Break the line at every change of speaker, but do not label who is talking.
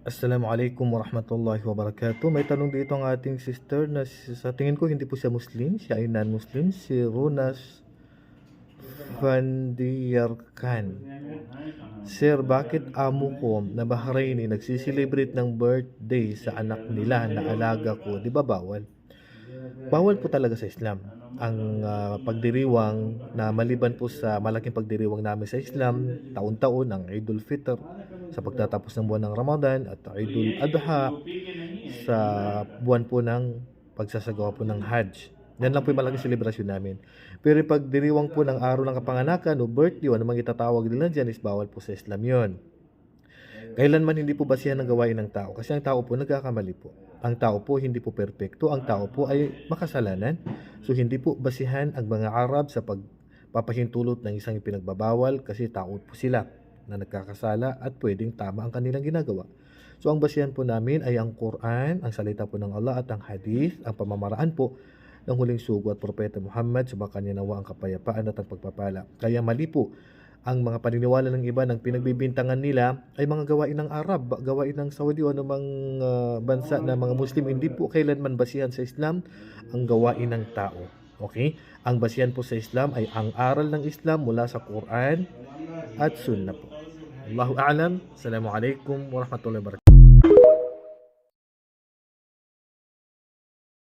Assalamualaikum warahmatullahi wabarakatuh. May tanong dito ang ating sister na sa tingin ko hindi po siya Muslim, siya ay non-Muslim, si Runas Vandiyarkan. Sir, bakit amo ko na Bahraini nagsiselebrate ng birthday sa anak nila na alaga ko? Di ba bawal? Bawal po talaga sa Islam ang pagdiriwang na maliban po sa malaking pagdiriwang namin sa Islam, taon-taon ang Eidul Fitr sa pagtatapos ng buwan ng Ramadan at Eidul Adha sa buwan po ng pagsasagawa po ng Hajj. Yan lang po yung malaking selebrasyon namin. Pero yung pagdiriwang po ng araw ng kapanganakan o birthday o anumang itatawag nila dyan is bawal po sa Islam yon. Kailanman hindi po basihan ng gawain ng tao kasi ang tao po nagkakamali po. Ang tao po hindi po perpekto, ang tao po ay makasalanan. So hindi po basihan ang mga Arab sa pagpapahintulot ng isang ipinagbabawal kasi tao po sila na nagkakasala at pwedeng tama ang kanilang ginagawa. So ang basihan po namin ay ang Quran, ang salita po ng Allah at ang Hadith, ang pamamaraan po ng huling sugo at propeta Muhammad, subakan niya nawa ang kapayapaan at ang pagpapala. Kaya mali po ang mga paniniwala ng iba ng pinagbibintangan nila ay mga gawain ng Arab, gawain ng Saudi o anumang bansa na mga Muslim. Hindi po kailanman basihan sa Islam ang gawain ng tao. Okay? Ang basihan po sa Islam ay ang aral ng Islam mula sa Quran at Sunnah po. Allahu a'lam. Assalamualaikum warahmatullahi wabarakatuh.